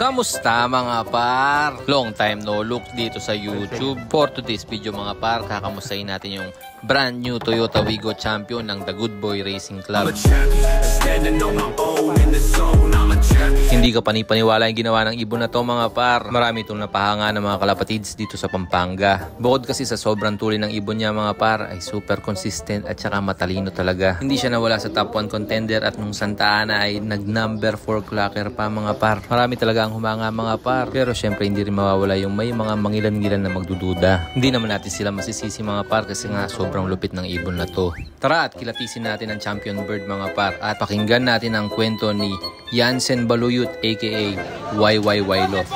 Kamusta mga par? Long time no look dito sa YouTube. For today's video mga par, kakamustahin natin yung brand new Toyota Wigo Champion ng The Good Boy Racing Club. Hindi ka panipaniwala yung ginawa ng ibon na to mga par. Marami itong napahanga ng mga kalapatids dito sa Pampanga. Bukod kasi sa sobrang tuloy ng ibon niya mga par, ay super consistent at saka matalino talaga. Hindi siya nawala sa top 1 contender at nung Santa Ana ay nag number 4 clocker pa mga par. Marami talaga ang humanga mga par. Pero syempre hindi rin mawawala yung may mga mangilan-ngilan na magdududa. Hindi naman natin sila masisisi mga par kasi nga sobrang lupit ng ibon na to. Tara at kilatisin natin ang champion bird mga par at pakinggan natin ang kwento ni Jansen Baluyut aka YYY Love.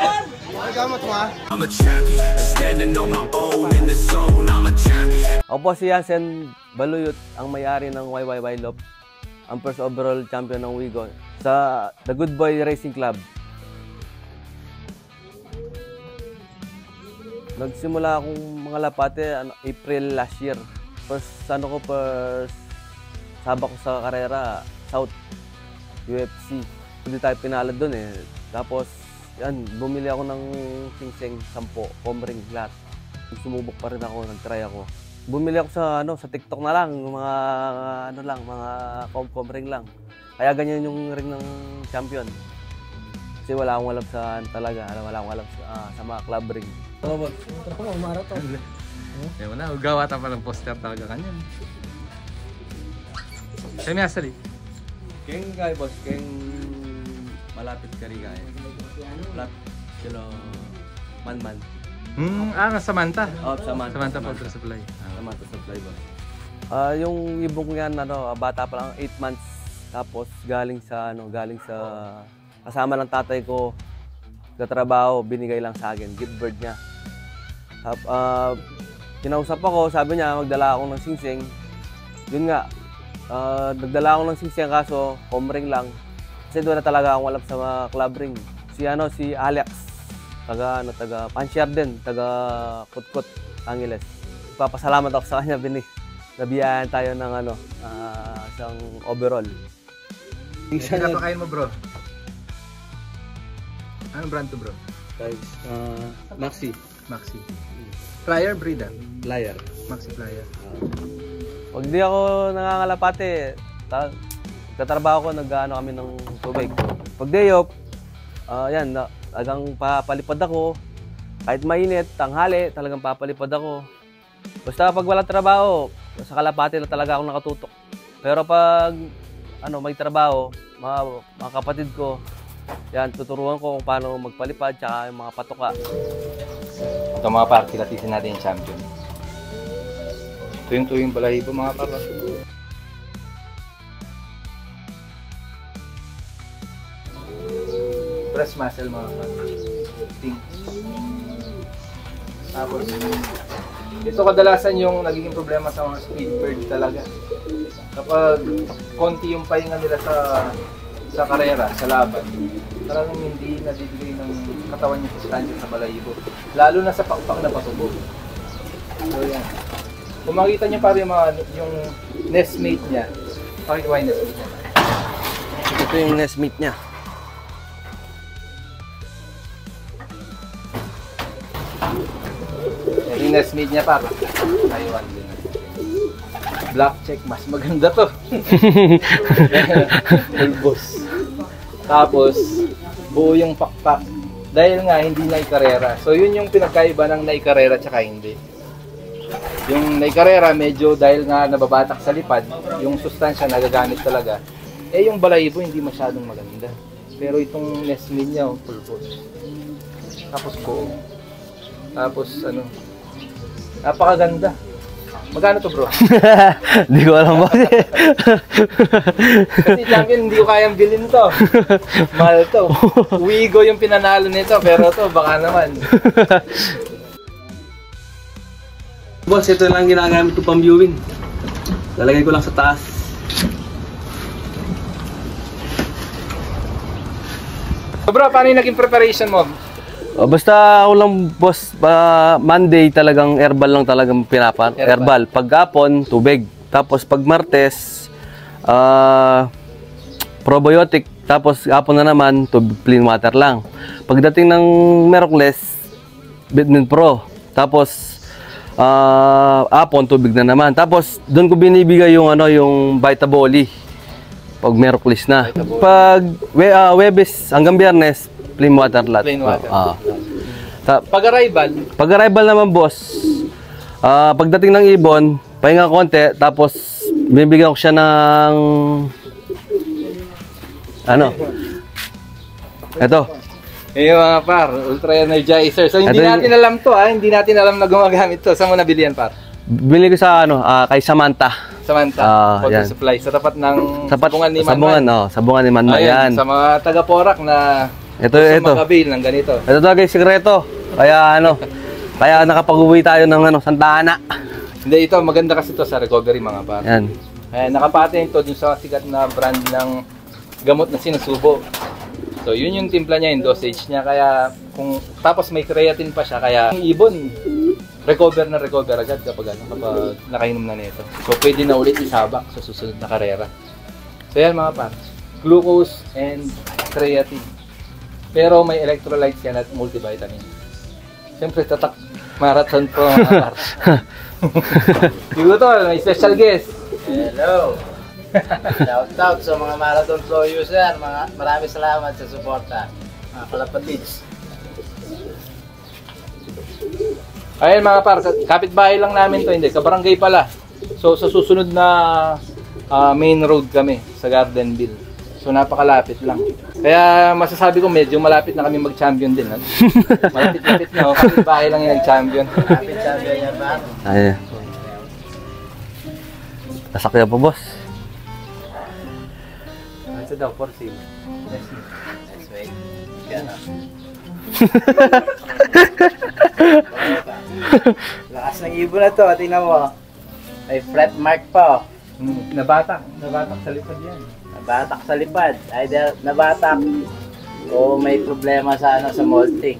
Ako po si Jansen Baluyut, ang may-ari ng YYY Love, ang first overall champion ng Wigo sa The Good Boy Racing Club. Nagsimula akong mga lapate April last year. First sabak ko sa karera, South UFC. Hindi tayo pinalad doon eh. Tapos, yan, bumili ako ng singseng 10, comring lahat. Sumubok pa rin ako, nag-try ako. Bumili ako sa TikTok na lang, mga comring lang. Kaya ganyan yung ring ng champion. Kasi wala akong alam sa talaga, wala akong alam sa mga club ring. Ako marathon. Yan mo na, ugawa pa ng poster talaga kanyan. Kaya may asali. Keng kay boss, keng malapit ka rin kaya. Malapit sila man. Samantha. Oh, Samantha Poultry Supply. Samantha Supply boss. Yung ibong yan, bata pa lang, 8 months. Tapos galing sa kasama ng tatay ko, katrabaho, binigay lang sa akin, gift bird niya. Kinausap ako, sabi niya, magdala ako ng singseng. Yun nga, nagdala ako ng singseng kaso, home ring lang. Kasi doon na talaga akong alam sa mga club ring. Si Alex, taga Pansyar din, taga Kutkut, Angeles. Papasalamat ako sa kanya, nabiyahan tayo ng isang overall. Pinapakain mo bro? Anong brand to bro? Guys, Maxi. Flyer breeder? Flyer. Maxi Flyer. Pag di ako nangangalapate, katrabaho ko, kami ng tubig. Pag day off, talagang papalipad ako. Kahit mainit, tanghali, talagang papalipad ako. Basta pag walang trabaho, sa kalapate na talaga ako nakatutok. Pero pag may trabaho, mga kapatid ko, yan, tuturuan ko kung paano magpalipad tsaka yung mga patoka. Ito mga par, kilatisin natin yung champion. Tuyong-tuyong balahibo mga par. Breast muscle mga par. Pink. Tapos, ito kadalasan yung nagiging problema sa mga speed bird talaga. Kapag konti yung pahinga nila sa karera, sa laban, talagang hindi nabibigay ng katawan yung sustansya sa balahibo. Lalo na sa pakpak na patubo. So yan. Kung makita nyo pare yung nestmate niya, pakita ko yung nestmate niya. Ito yung nestmate niya. Yung nestmate niya pare, Taiwan din. Black check, mas maganda to. Bulbos. Tapos, buo yung pakpak. Dahil nga, hindi naikarera. So, yun yung pinagkaiba ng naikarera tsaka hindi. Yung naikarera, medyo dahil nga nababatak sa lipad, yung sustansya nagagamit talaga. Yung balahibo, hindi masyadong maganda. Pero itong nestmate niya, pulpos. Tapos buo. Tapos, napakaganda. Magkano to bro? Hindi ko alam ba. Kasi champion, hindi ko kayang bilhin to. Mahal to. Wigo yung pinanalo nito, pero to baka naman. Boss, ito lang ginagamit ko pang viewing. Lalagay ko lang sa taas. So bro, paano yung naging preparation mo? Basta ako lang boss, Monday talagang herbal lang talagang herbal. Pag hapon, tubig. Tapos pag Martes, probiotic tapos hapon na naman, tubig plain water lang. Pagdating ng Merkules, Bitmin Pro. Tapos, hapon, tubig na naman. Tapos, doon ko binibigay yung, yung Vitaboli. Pag Merkules na. Pag Webes hanggang Biyernes, plain water lahat. Plain water. Pag Pag arrival naman, boss, pagdating ng ibon, pahinga konti, tapos bibigyan ko siya ng ito. yung mga par, Ultra Energizer. So hindi Ito natin alam to hindi natin alam na gumagamit to. Saan mo nabili yan par? Bili ko sa kay Samantha. Samantha, Photo Supply. Sa tapat ng sabungan ni Manman. Sabungan ni Manman. Yan. Sa mga taga-Porac na ito. mag-avail ng ganito. Ito talaga yung sikreto. Kaya kaya nakapag-uwi tayo ng Santa Ana. Hindi, ito maganda kasi to sa recovery mga par. Yan. Ayan, nakapatent to dun sa sikat na brand ng gamot na sinusubo. So yun yung timpla niya, yung dosage niya. Kaya tapos may creatine pa siya, kaya yung ibon recover agad kapag nakainom na nito. So pwede na ulit isabak sa susunod na karera. So yan mga par, glucose and creatine. Pero may electrolytes yan at multivitamin. Siyempre tatak marathon po mga par. Dito may special guest. Hello! Shout out sa mga Marathon Flow user. Maraming salamat sa suporta. Mga kalapatids. Ayun mga par, kapitbahay lang namin to, hindi, kabarangay pala. So sa susunod na main road kami sa Gardenville. So napakalapit lang. Kaya masasabi ko medyo malapit na kami mag-champion din. Malapit-lapit na, kapitbahay lang yung champion. Malapit champion yan ba? Ay. Nasakya pa, boss. Ito daw, for sale. Let's wait. Yan o. Lakas ng ibon na to. Tingnan mo. May fret mark pa. Nabatak sa lipad yan. Nabatak sa lipad. Either nabatak o may problema sa sa molting.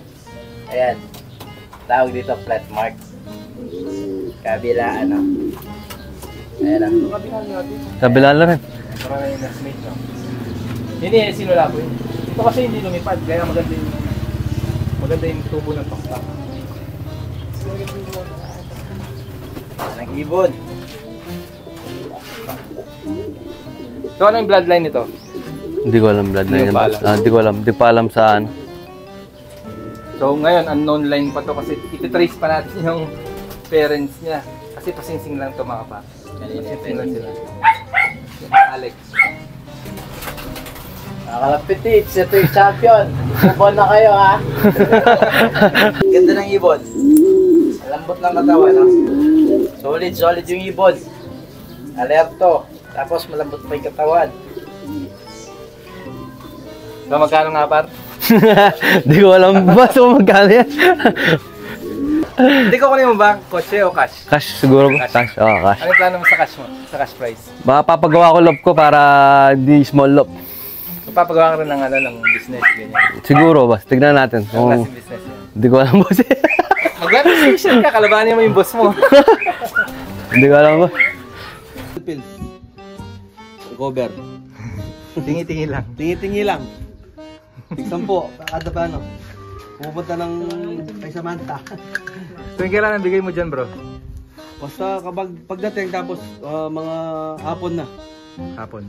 Ayan. Tawag dito flat mark. Kabila Ayan lang. Kabila lang rin. Parang yung nest-mate, no? Hindi, sinula ko yun. Ito kasi hindi lumipad, kaya maganda yung tubo ng pakpak. Ang ibon. So ano yung bloodline nito? Hindi ko alam bloodline. Hindi mo pa alam? Hindi ko alam. Hindi pa alam saan. So ngayon, unknown line pa to kasi ititrace pa natin yung parents niya. Kasi pasingsing lang to mga pa. Pasingsing lang sila. Alex. Mga kalapitids, ito yung champion. Ibon na kayo ha. Ganda ng ibon. Lambot ng katawan, no? Solid yung ibon. Alerto. Tapos malambot pa yung katawan. So magkano nga par? Hindi ko alam ba kung magkano yan. Hindi ko kunin mo ba kotse o cash? Cash siguro ba? Cash. Oo, cash. Ano yung plano mo sa cash mo? Sa cash price? Papagawa ko loob ko para di small loop. Papagawa ka rin ng business, ganyan. Siguro ba? Tignan natin. Ang klaseng business yan. Hindi ko alam boss. Mag-representation ka, kalabanin mo yung boss mo. Hindi ko alam ba? Cover. Tingi-tingi lang. Tingi-tingi lang. Tig-10, kada pa pupunta ng kay Samantha. So yung kailangan bigay mo dyan bro? Basta kapag pagdating tapos mga hapon na. Hapon.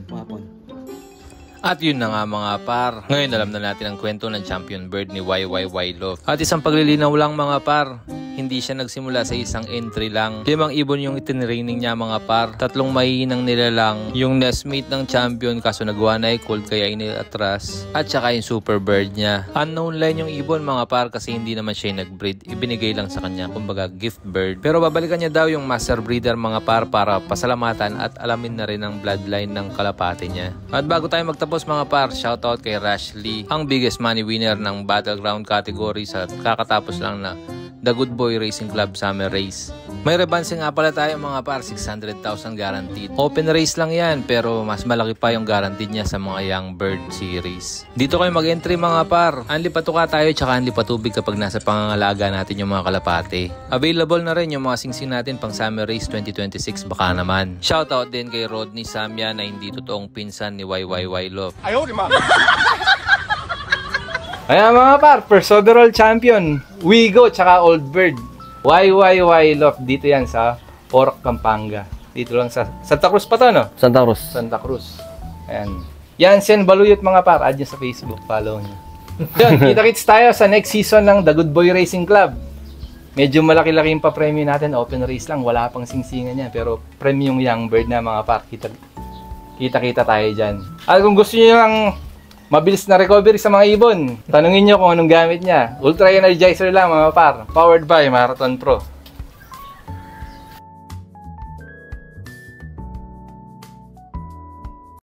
At yun na nga mga par. Ngayon alam na natin ang kwento ng champion bird ni YYY Love. At isang paglilinaw lang mga par. Hindi siya nagsimula sa isang entry lang. 5 ibon yung itinraining niya mga par. 3 mahihinang nilalang. Yung nestmate ng champion kaso nagawa na cold kaya iniatras. At saka yung super bird niya. Unknown line yung ibon mga par kasi hindi naman siya nag-breed. Ibinigay lang sa kanya kumbaga gift bird. Pero babalikan niya daw yung master breeder mga par para pasalamatan at alamin na rin ang bloodline ng kalapate niya. At bago tayo magtapos mga par, shoutout kay Rashley, ang biggest money winner ng battleground category sa kakatapos lang na The Good Boy Racing Club Summer Race. May rebanse nga pala tayo mga par, 600,000 guaranteed. Open race lang yan, pero mas malaki pa yung guaranteed niya sa mga Young Bird series. Dito kayo mag-entry mga par. Anli patuka tayo tsaka anli patubig kapag nasa pangangalaga natin yung mga kalapate. Available na rin yung mga singsing natin pang Summer Race 2026 baka naman. Shoutout din kay Rodney Samya na hindi totoong pinsan ni YYY Love. Ayan mga par, first overall champion, Wigo tsaka Old Bird. YYY Love, dito yan sa Porac, Pampanga. Dito lang sa Santa Cruz pa to, no? Santa Cruz. Santa Cruz. Ayan. Yansen Baluyot mga par, add nyo sa Facebook, follow nyo. Yun, kita-kits tayo sa next season ng The Good Boy Racing Club. Medyo malaki-laki yung pa-premium natin, open race lang, wala pang singsingan yan. Pero premium Young Bird na mga par, kita-kita tayo dyan. At kung gusto nyo lang mabilis na recovery sa mga ibon, tanungin nyo kung anong gamit niya. Ultra Energizer lang mga par, powered by Marathon Pro.